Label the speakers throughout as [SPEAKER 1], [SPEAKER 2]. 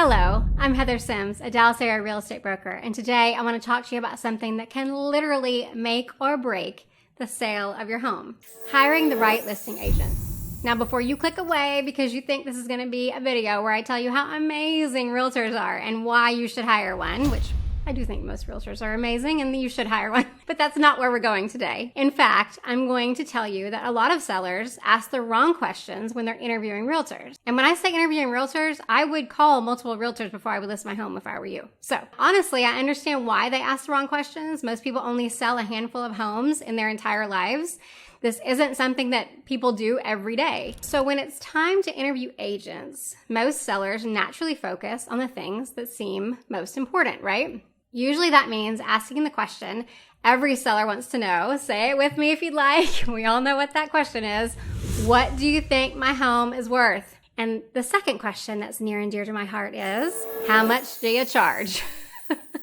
[SPEAKER 1] Hello, I'm Heather Sims, a Dallas area real estate broker, and today I want to talk to you about something that can literally make or break the sale of your home: hiring the right listing agent. Now, before you click away because you think this is going to be a video where I tell you how amazing realtors are and why you should hire one, which I do think most realtors are amazing and you should hire one, but that's not where we're going today. In fact, I'm going to tell you that a lot of sellers ask the wrong questions when they're interviewing realtors. And when I say interviewing realtors, I would call multiple realtors before I would list my home if I were you. So honestly, I understand why they ask the wrong questions. Most people only sell a handful of homes in their entire lives. This isn't something that people do every day. So when it's time to interview agents, most sellers naturally focus on the things that seem most important, right? Usually that means asking the question every seller wants to know. Say it with me if you'd like. We all know what that question is. What do you think my home is worth? And the second question that's near and dear to my heart is, how much do you charge?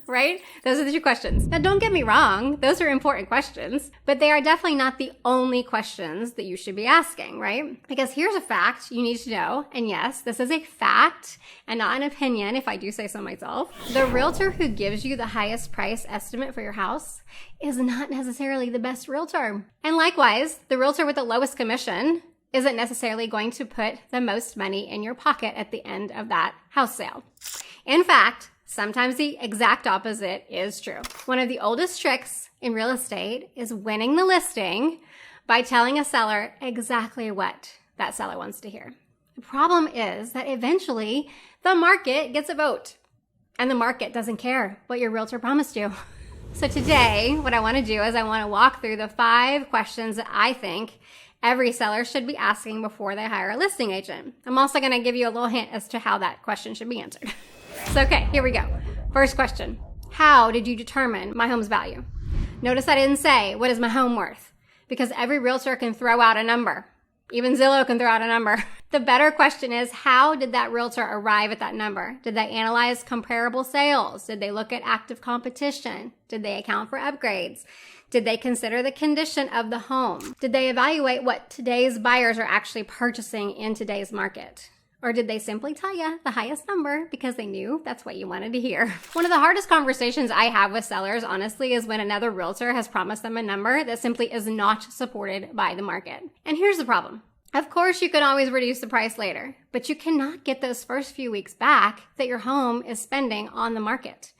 [SPEAKER 1] Right? Those are the two questions. Now, don't get me wrong. Those are important questions, but they are definitely not the only questions that you should be asking, right? Because here's a fact you need to know. And yes, this is a fact and not an opinion, if I do say so myself. The realtor who gives you the highest price estimate for your house is not necessarily the best realtor. And likewise, the realtor with the lowest commission isn't necessarily going to put the most money in your pocket at the end of that house sale. In fact, sometimes the exact opposite is true. One of the oldest tricks in real estate is winning the listing by telling a seller exactly what that seller wants to hear. The problem is that eventually the market gets a vote, and the market doesn't care what your realtor promised you. So today, what I want to do is I want to walk through the 5 questions that I think every seller should be asking before they hire a listing agent. I'm also going to give you a little hint as to how that question should be answered. So, okay, here we go. First question. How did you determine my home's value? Notice I didn't say, what is my home worth? Because every realtor can throw out a number. Even Zillow can throw out a number. The better question is, how did that realtor arrive at that number? Did they analyze comparable sales? Did they look at active competition? Did they account for upgrades? Did they consider the condition of the home? Did they evaluate what today's buyers are actually purchasing in today's market? Or did they simply tell you the highest number because they knew that's what you wanted to hear? One of the hardest conversations I have with sellers, honestly, is when another realtor has promised them a number that simply is not supported by the market. And here's the problem. Of course, you can always reduce the price later, but you cannot get those first few weeks back that your home is spending on the market.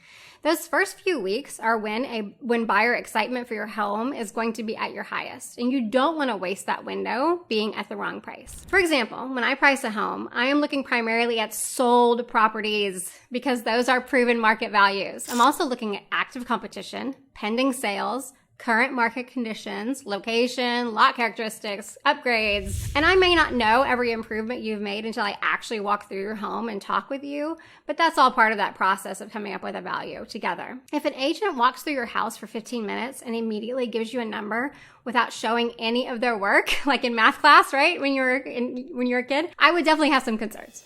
[SPEAKER 1] Those first few weeks are when buyer excitement for your home is going to be at your highest, and you don't want to waste that window being at the wrong price. For example, when I price a home, I am looking primarily at sold properties because those are proven market values. I'm also looking at active competition, pending sales, current market conditions, location, lot characteristics, upgrades. And I may not know every improvement you've made until I actually walk through your home and talk with you, but that's all part of that process of coming up with a value together. If an agent walks through your house for 15 minutes and immediately gives you a number without showing any of their work, like in math class, right, when you're a kid, I would definitely have some concerns.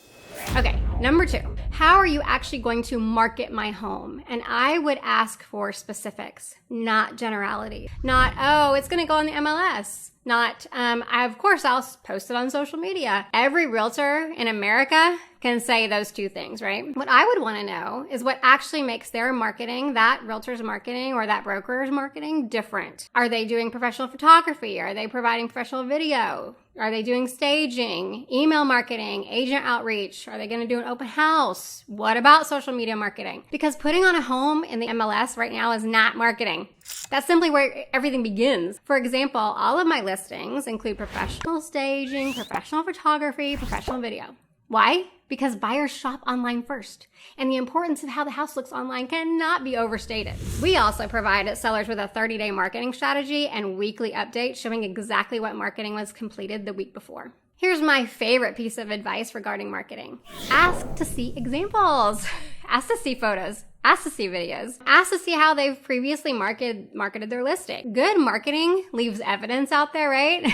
[SPEAKER 1] Okay, number 2, how are you actually going to market my home? And I would ask for specifics, not generality. Not, oh, it's going to go on the MLS. Not, of course, I'll post it on social media. Every realtor in America can say those 2 things, right? What I would want to know is what actually makes their marketing, that realtor's marketing or that broker's marketing, different. Are they doing professional photography? Are they providing professional video? Are they doing staging, email marketing, agent outreach? Are they going to do an open house? What about social media marketing? Because putting on a home in the MLS right now is not marketing. That's simply where everything begins. For example, all of my listings include professional staging, professional photography, professional video. Why? Because buyers shop online first, and the importance of how the house looks online cannot be overstated. We also provided sellers with a 30-day marketing strategy and weekly updates showing exactly what marketing was completed the week before. Here's my favorite piece of advice regarding marketing. Ask to see examples. Ask to see photos. Ask to see videos. Ask to see how they've previously marketed their listing. Good marketing leaves evidence out there, right?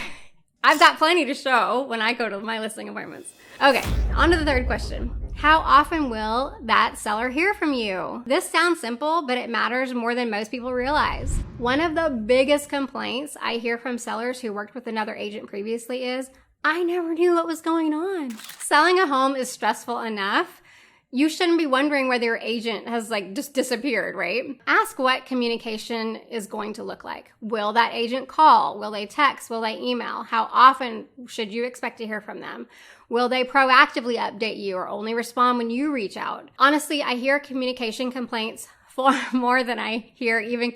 [SPEAKER 1] I've got plenty to show when I go to my listing appointments. Okay, on to the third question. How often will that seller hear from you? This sounds simple, but it matters more than most people realize. One of the biggest complaints I hear from sellers who worked with another agent previously is, I never knew what was going on. Selling a home is stressful enough. you shouldn't be wondering whether your agent has just disappeared, right? Ask what communication is going to look like. Will that agent call? Will they text? Will they email? How often should you expect to hear from them? Will they proactively update you or only respond when you reach out? Honestly, I hear communication complaints far more than I hear even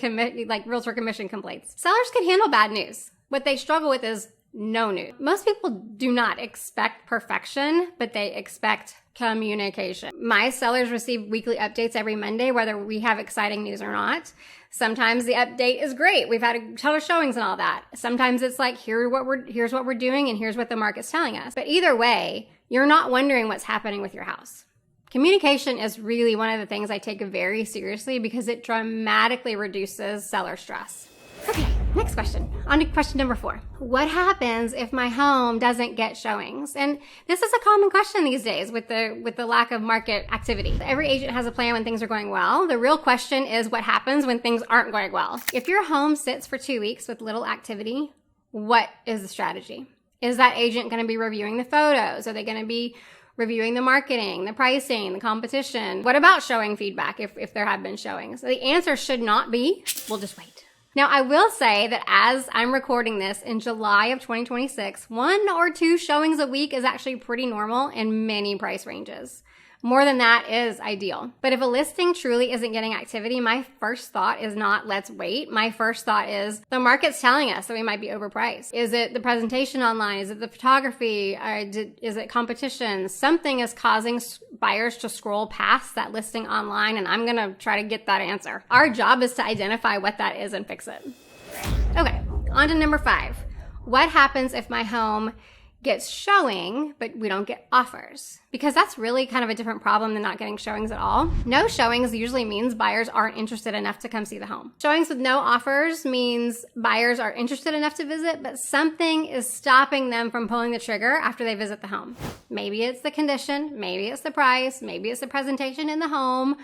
[SPEAKER 1] realtor commission complaints. Sellers can handle bad news. What they struggle with is no news. Most people do not expect perfection, but they expect communication. My sellers receive weekly updates every Monday, whether we have exciting news or not. Sometimes the update is great. We've had a ton of showings and all that. Sometimes it's like, here's what we're doing and here's what the market's telling us. But either way, you're not wondering what's happening with your house. Communication is really one of the things I take very seriously because it dramatically reduces seller stress. Okay, next question. On to question number 4. What happens if my home doesn't get showings? And this is a common question these days with the lack of market activity. Every agent has a plan when things are going well. The real question is what happens when things aren't going well. If your home sits for 2 weeks with little activity, what is the strategy? Is that agent going to be reviewing the photos? Are they going to be reviewing the marketing, the pricing, the competition? What about showing feedback if there have been showings? The answer should not be, we'll just wait. Now, I will say that as I'm recording this in July of 2026, 1 or 2 showings a week is actually pretty normal in many price ranges. More than that is ideal. But if a listing truly isn't getting activity, my first thought is not let's wait. My first thought is the market's telling us that we might be overpriced. Is it the presentation online? Is it the photography? Is it competition? Something is causing buyers to scroll past that listing online, and I'm going to try to get that answer. Our job is to identify what that is and fix it. Okay, on to number 5. What happens if my home gets showing, but we don't get offers? Because that's really kind of a different problem than not getting showings at all. No showings usually means buyers aren't interested enough to come see the home. Showings with no offers means buyers are interested enough to visit, but something is stopping them from pulling the trigger after they visit the home. Maybe it's the condition, maybe it's the price, maybe it's the presentation in the home,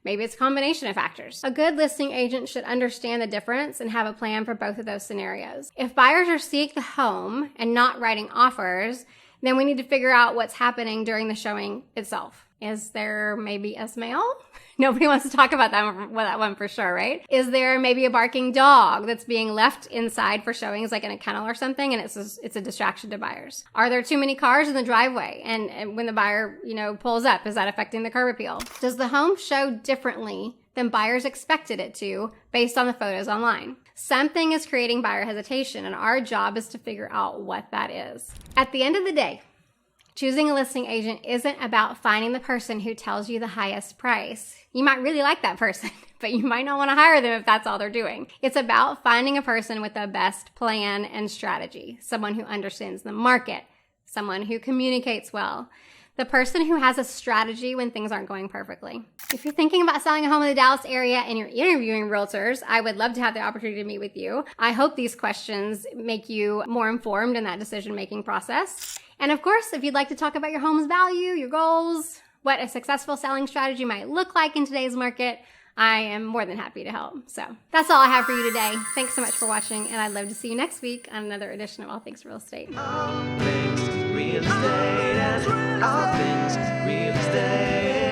[SPEAKER 1] maybe it's a combination of factors. A good listing agent should understand the difference and have a plan for both of those scenarios. If buyers are seeing the home and not writing offers, then we need to figure out what's happening during the showing itself. Is there maybe a smell? Nobody wants to talk about that one for sure, right? Is there maybe a barking dog that's being left inside for showings, like in a kennel or something, and it's a distraction to buyers? Are there too many cars in the driveway? And when the buyer, pulls up, is that affecting the curb appeal? Does the home show differently than buyers expected it to based on the photos online? Something is creating buyer hesitation, and our job is to figure out what that is. At the end of the day, choosing a listing agent isn't about finding the person who tells you the highest price. You might really like that person, but you might not want to hire them if that's all they're doing. It's about finding a person with the best plan and strategy, someone who understands the market, someone who communicates well, the person who has a strategy when things aren't going perfectly. If you're thinking about selling a home in the Dallas area and you're interviewing realtors, I would love to have the opportunity to meet with you. I hope these questions make you more informed in that decision-making process. And of course, if you'd like to talk about your home's value, your goals, what a successful selling strategy might look like in today's market, I am more than happy to help. So that's all I have for you today. Thanks so much for watching, and I'd love to see you next week on another edition of All Things Real Estate.
[SPEAKER 2] All things real estate, all things real estate.